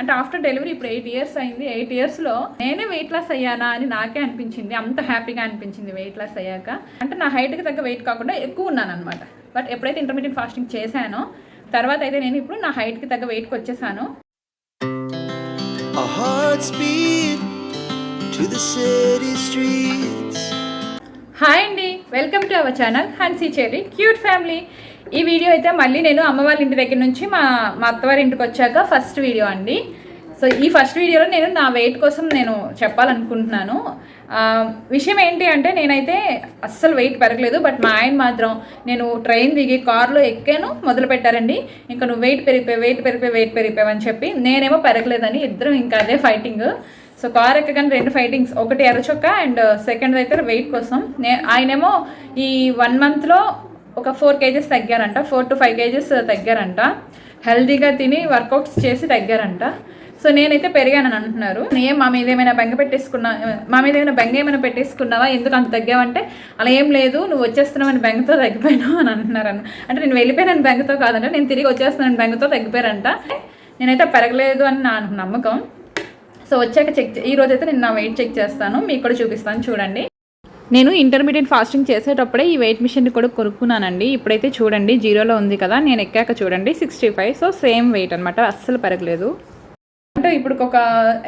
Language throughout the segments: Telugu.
అంటే ఆఫ్టర్ డెలివరీ ఇప్పుడు 8 ఇయర్స్ అయింది. 8 ఇయర్స్లో నేనే వెయిట్ లాస్ అయ్యానా అని నాకే అనిపించింది. అంత హ్యాపీగా అనిపించింది వెయిట్ లాస్ అయ్యాక. అంటే నా హైట్కి తగ్గ వెయిట్ కాకుండా ఎక్కువ ఉన్నాను అనమాట. బట్ ఎప్పుడైతే ఇంటర్మీడియట్ ఫాస్టింగ్ చేశానో తర్వాత అయితే నేను ఇప్పుడు నా హైట్కి తగ్గ వెయిట్కి వచ్చేసాను. హాయ్ అండి, welcome to our channel హన్సీ cherry cute family. ఈ వీడియో అయితే మళ్ళీ నేను అమ్మ వాళ్ళ ఇంటి దగ్గర నుంచి మా అత్తవారి ఇంటికి వచ్చాక ఫస్ట్ వీడియో అండి. సో ఈ ఫస్ట్ వీడియోలో నేను నా వెయిట్ కోసం నేను చెప్పాలనుకుంటున్నాను. విషయం ఏంటి అంటే నేనైతే అస్సలు వెయిట్ పెరగలేదు. బట్ మా ఆయన మాత్రం నేను ట్రైన్ దిగి కార్లో ఎక్కాను మొదలు పెట్టారండి. ఇంకా నువ్వు వెయిట్ పెరిగిపోయావు అని చెప్పి, నేనేమో పెరగలేదని ఇద్దరం ఇంకా అదే ఫైటింగ్. సో కార్ ఎక్కగానే 2 ఫైటింగ్స్, ఒకటి ఎర్రచొక్క అండ్ సెకండ్ అయితే వెయిట్ కోసం. ఆయనేమో ఈ 1 మంత్లో ఒక 4 kgs తగ్గారంట, 4 to 5 kgs తగ్గారంట. హెల్తీగా తిని వర్కౌట్స్ చేసి తగ్గారంట. సో నేనైతే పెరిగానని అంటున్నారు. మా మీద ఏమైనా బెంగ ఏమైనా పెట్టేసుకున్నావా, ఎందుకు అంత తగ్గావంటే అలా ఏం లేదు, నువ్వు వచ్చేస్తున్నావని బెంగతో తగ్గిపోయినావు అని అంటున్నారు. అంటే నేను వెళ్ళిపోయానని బెంగతో కాదంటే నేను తిరిగి వచ్చేస్తున్నాను బెంగతో తగ్గిపోయారంట. నేనైతే పెరగలేదు అని నా నమ్మకం. సో వచ్చాక ఈరోజు అయితే నేను నా వెయిట్ చెక్ చేస్తాను, మీకు కూడా చూపిస్తాను చూడండి. నేను ఇంటర్మీడియట్ ఫాస్టింగ్ చేసేటప్పుడే ఈ వెయిట్ మిషన్ని కూడా కొనుక్కున్నానండి. ఇప్పుడైతే చూడండి 0లో ఉంది కదా, నేను ఎక్కాక చూడండి 65. సో సేమ్ వెయిట్ అనమాట, అస్సలు పెరగలేదు. అంటే ఇప్పుడు ఒక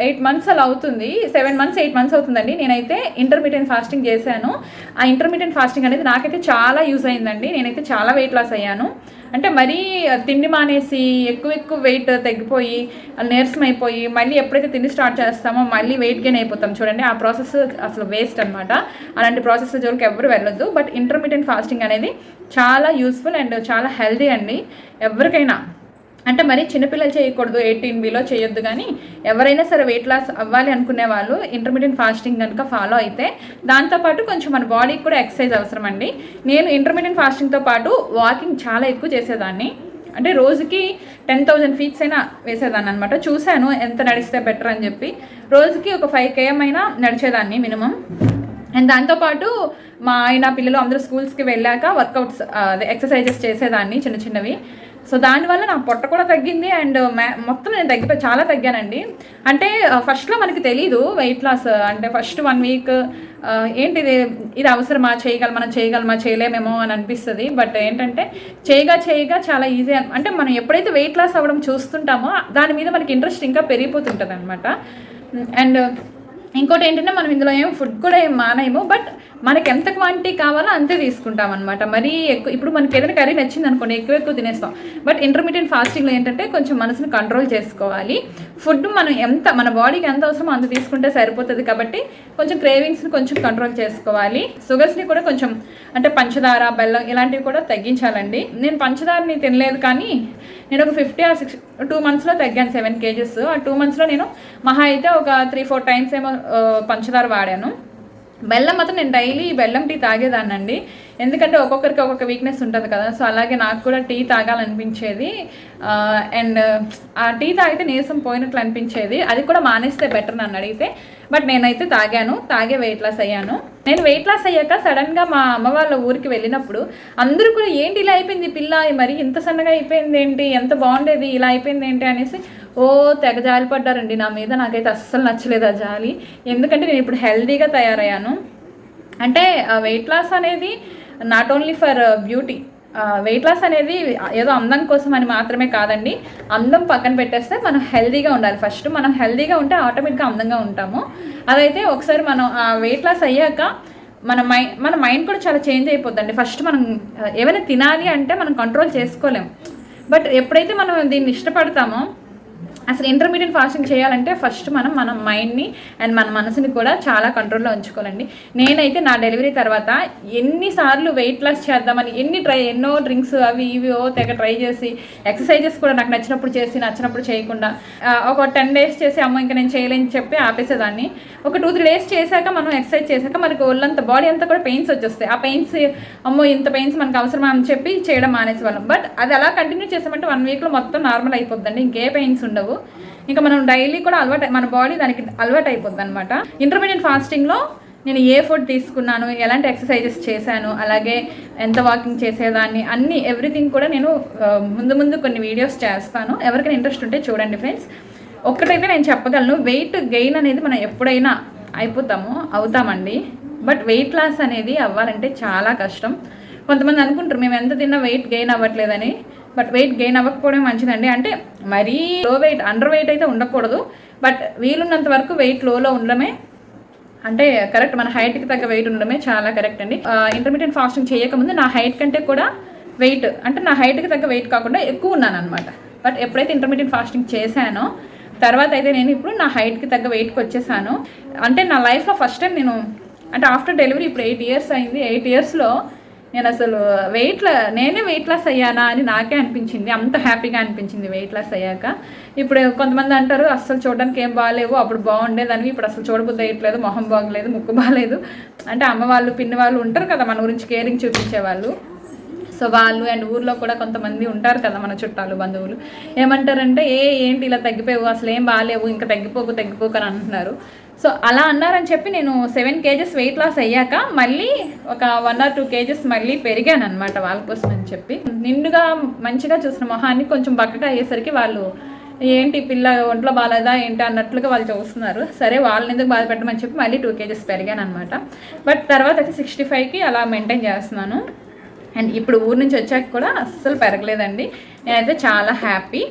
8 months అలా అవుతుంది, 7 months 8 months అవుతుందండి. నేనైతే ఇంటర్మీడియట్ ఫాస్టింగ్ చేశాను. ఆ ఇంటర్మీడియట్ ఫాస్టింగ్ అనేది నాకైతే చాలా యూజ్ అయిందండి. నేనైతే చాలా వెయిట్ లాస్ అయ్యాను. అంటే మరీ తిండి మానేసి ఎక్కువ వెయిట్ తగ్గిపోయి నీరసం అయిపోయి మళ్ళీ ఎప్పుడైతే తిండి స్టార్ట్ చేస్తామో మళ్ళీ వెయిట్ గెయిన్ అయిపోతాం చూడండి, ఆ ప్రాసెస్ అసలు వేస్ట్ అనమాట. అలాంటి ప్రాసెస్ జోలికి ఎవరు వెళ్ళొద్దు. బట్ ఇంటర్మీడియట్ ఫాస్టింగ్ అనేది చాలా యూస్ఫుల్ అండ్ చాలా హెల్దీ అండి ఎవరికైనా. అంటే మరి చిన్నపిల్లలు చేయకూడదు, 18Bలో చేయొద్దు. కానీ ఎవరైనా సరే వెయిట్ లాస్ అవ్వాలి అనుకునే వాళ్ళు ఇంటర్మీడియట్ ఫాస్టింగ్ కనుక ఫాలో అయితే దాంతోపాటు కొంచెం మన బాడీకి కూడా ఎక్సర్సైజ్ అవసరం అండి. నేను ఇంటర్మీడియట్ ఫాస్టింగ్తో పాటు వాకింగ్ చాలా ఎక్కువ చేసేదాన్ని. అంటే రోజుకి 10,000 feet అయినా వేసేదాన్ని అనమాట. చూశాను ఎంత నడిస్తే బెటర్ అని చెప్పి. రోజుకి ఒక 5 km అయినా నడిచేదాన్ని మినిమం. అండ్ దాంతోపాటు మా ఆయన పిల్లలు అందరూ స్కూల్స్కి వెళ్ళాక వర్కౌట్స్ ఎక్సర్సైజెస్ చేసేదాన్ని చిన్నవి. సో దానివల్ల నా పొట్ట కూడా తగ్గింది అండ్ మొత్తం నేను చాలా తగ్గానండి. అంటే ఫస్ట్లో మనకి తెలీదు వెయిట్ లాస్ అంటే ఫస్ట్ 1 week ఏంటిది, ఇది అవసరమా, చేయగలమా చేయలేమేమో అని అనిపిస్తుంది. బట్ ఏంటంటే చేయగా చాలా ఈజీ. అంటే మనం ఎప్పుడైతే వెయిట్ లాస్ అవ్వడం చూస్తుంటామో దాని మీద మనకి ఇంట్రెస్ట్ ఇంకా పెరిగిపోతుంటుంది అనమాట. అండ్ ఇంకోటి ఏంటంటే మనం ఇందులో ఫుడ్ కూడా మానేయము. బట్ మనకి ఎంత క్వాంటిటీ కావాలో అంతే తీసుకుంటాం అనమాట. మరీ ఎక్కువ ఇప్పుడు మనకి ఏదైనా కర్రీ నచ్చింది అనుకోండి ఎక్కువ తినేస్తాం. బట్ ఇంటర్మీడియట్ ఫాస్టింగ్లో ఏంటంటే కొంచెం మనసుని కంట్రోల్ చేసుకోవాలి. ఫుడ్ మనం మన బాడీకి ఎంత అవసరమో అంత తీసుకుంటే సరిపోతుంది. కాబట్టి కొంచెం క్రేవింగ్స్ని కొంచెం కంట్రోల్ చేసుకోవాలి. షుగర్స్ని కూడా కొంచెం అంటే పంచదార, బెల్లం ఇలాంటివి కూడా తగ్గించాలండి. నేను పంచదారని తినలేదు, కానీ నేను ఒక 50 or 60 2 monthsలో తగ్గాను 7 kgs. ఆ 2 monthsలో నేను మహా అయితే ఒక 3-4 times ఏమో పంచదార వాడాను. బెల్లం మాత్రం నేను డైలీ బెల్లం టీ తాగేదాన్నండి. ఎందుకంటే ఒక్కొక్కరికి ఒక్కొక్క వీక్నెస్ ఉంటుంది కదా. సో అలాగే నాకు కూడా టీ తాగాలనిపించేది. అండ్ ఆ టీ తాగితే నీరసం పోయినట్లు అనిపించేది. అది కూడా మానేస్తే బెటర్ నన్ను అడిగితే. బట్ నేనైతే తాగే వెయిట్ లాస్ అయ్యాను. నేను వెయిట్ లాస్ అయ్యాక సడన్గా మా అమ్మ వాళ్ళ ఊరికి వెళ్ళినప్పుడు అందరూ కూడా ఏంటి ఇలా అయిపోయింది పిల్ల, మరి ఇంత సన్నగా అయిపోయింది ఏంటి, ఎంత బాగుండేది ఇలా అయిపోయింది ఏంటి అనేసి తెగ జాలి పడ్డారండి నా మీద. నాకైతే అస్సలు నచ్చలేదు ఆ జాలి. ఎందుకంటే నేను ఇప్పుడు హెల్తీగా తయారయ్యాను. అంటే వెయిట్ లాస్ అనేది not only for beauty. Weight loss అనేది ఏదో అందం కోసం అని మాత్రమే కాదండి. అందం పక్కన పెట్టేస్తే మనం హెల్తీగా ఉండాలి. ఫస్ట్ మనం హెల్తీగా ఉంటే ఆటోమేటిక్గా అందంగా ఉంటాము. అదైతే ఒకసారి మనం వెయిట్ లాస్ అయ్యాక మన మైండ్ కూడా చాలా చేంజ్ అయిపోద్దండి. ఫస్ట్ మనం ఏమైనా తినాలి అంటే మనం కంట్రోల్ చేసుకోలేం. బట్ ఎప్పుడైతే మనం దీన్ని ఇష్టపడతామో, అసలు ఇంటర్మీడియట్ ఫాస్టింగ్ చేయాలంటే ఫస్ట్ మన మైండ్ని అండ్ మన మనసుని కూడా చాలా కంట్రోల్లో ఉంచుకోవాలండి. నేనైతే నా డెలివరీ తర్వాత ఎన్నిసార్లు వెయిట్ లాస్ చేద్దామని ఎన్నో డ్రింక్స్ అవి ఇవి తెగ ట్రై చేసి, ఎక్సర్సైజెస్ కూడా నాకు నచ్చినప్పుడు చేసి నచ్చినప్పుడు చేయకుండా ఒక 10 days చేసి అమ్మ ఇంకా నేను చేయలేని చెప్పి ఆపేసేదాన్ని. ఒక 2-3 days చేశాక మనం ఎక్సర్సైజ్ చేశాక మనకు ఒళ్ళంతా బాడీ అంతా కూడా పెయిన్స్ వచ్చేస్తాయి. ఆ పెయిన్స్ అమ్మో ఇంత పెయిన్స్ మనకు అవసరమా అని చెప్పి చేయడం మానేసేవాళ్ళం. బట్ అది అలా కంటిన్యూ చేసామంటే 1 weekలో మొత్తం నార్మల్ అయిపోద్దండి, ఇంకే పెయిన్స్ ఉండవు. ఇంకా మనం డైలీ కూడా మన బాడీ దానికి అలవాటు అయిపోద్ది అనమాట. ఇంటర్మీడియట్ ఫాస్టింగ్లో నేను ఏ ఫుడ్ తీసుకున్నాను, ఎలాంటి ఎక్సర్సైజెస్ చేశాను, అలాగే ఎంత వాకింగ్ చేసేదాన్ని, అన్ని ఎవ్రీథింగ్ కూడా నేను ముందు కొన్ని వీడియోస్ చేస్తాను. ఎవరికైనా ఇంట్రెస్ట్ ఉంటే చూడండి ఫ్రెండ్స్. ఒక్కటైతే నేను చెప్పగలను, వెయిట్ గెయిన్ అనేది మనం ఎప్పుడైనా అవుతామండి. బట్ వెయిట్ లాస్ అనేది అవ్వాలంటే చాలా కష్టం. కొంతమంది అనుకుంటారు మేము ఎంత తిన్నా వెయిట్ గెయిన్ అవ్వట్లేదని. బట్ వెయిట్ గెయిన్ అవ్వకపోవడం మంచిదండి. అంటే మరీ లో వెయిట్, అండర్ వెయిట్ అయితే ఉండకూడదు. బట్ వీలున్నంత వరకు వెయిట్ లోలో ఉండడమే అంటే కరెక్ట్. మన హైట్కి తగ్గ వెయిట్ ఉండడమే చాలా కరెక్ట్ అండి. ఇంటర్మీడియట్ ఫాస్టింగ్ చేయకముందు నా హైట్ కంటే కూడా వెయిట్, అంటే నా హైట్కి తగ్గ వెయిట్ కాకుండా ఎక్కువ ఉన్నాను అనమాట. బట్ ఎప్పుడైతే ఇంటర్మీడియట్ ఫాస్టింగ్ చేశానో తర్వాత అయితే నేను ఇప్పుడు నా హైట్కి తగ్గ వెయిట్కి వచ్చేసాను. అంటే నా లైఫ్లో ఫస్ట్ టైం నేను, అంటే ఆఫ్టర్ డెలివరీ ఇప్పుడు 8 years అయింది. 8 yearsలో నేను అసలు నేనే వెయిట్ లాస్ అయ్యానా అని నాకే అనిపించింది. అంత హ్యాపీగా అనిపించింది వెయిట్ లాస్ అయ్యాక. ఇప్పుడు కొంతమంది అంటారు అస్సలు చూడడానికి ఏం బాగాలేవు, అప్పుడు బాగుండేదాన్ని, ఇప్పుడు అసలు చూడబుద్ధి అయ్యట్లేదు, మొహం బాగలేదు, ముక్కు బాగాలేదు. అంటే అమ్మ వాళ్ళు పిన్ని వాళ్ళు ఉంటారు కదా మన గురించి కేరింగ్ చూపించేవాళ్ళు. సో వాళ్ళు అండ్ ఊర్లో కూడా కొంతమంది ఉంటారు కదా మన చుట్టాలు బంధువులు, ఏమంటారంటే ఏంటి ఇలా తగ్గిపోయావు, అసలు ఏం బాగాలేవు, ఇంకా తగ్గిపోకు అని అంటున్నారు. సో అలా అన్నారని చెప్పి నేను 7 kgs వెయిట్ లాస్ అయ్యాక మళ్ళీ ఒక 1 or 2 kgs మళ్ళీ పెరిగాను అనమాట వాళ్ళ కోసం అని చెప్పి. నిండుగా మంచిగా చూసిన మొహాన్ని కొంచెం బక్కగా అయ్యేసరికి వాళ్ళు ఏంటి పిల్ల ఒంట్లో బాగాలేదా ఏంటి అన్నట్లుగా వాళ్ళు చూస్తున్నారు. సరే వాళ్ళని ఎందుకు బాధపెట్టమని చెప్పి మళ్ళీ 2 kgs పెరిగాను అనమాట. బట్ తర్వాత అయితే 65కి అలా మెయింటైన్ చేస్తున్నాను. అండ్ ఇప్పుడు ఊరు నుంచి వచ్చాక కూడా అస్సలు పెరగలేదండి. నేనైతే చాలా హ్యాపీ.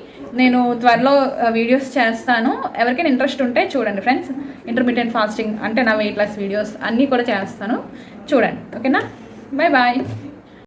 నేను త్వరలో వీడియోస్ చేస్తాను, ఎవరికైనా ఇంట్రెస్ట్ ఉంటే చూడండి ఫ్రెండ్స్. ఇంటర్మీడియట్ ఫాస్టింగ్ అంటే నా వెయిట్ లాస్ వీడియోస్ అన్నీ కూడా చేస్తాను, చూడండి. ఓకేనా, బాయ్ బాయ్.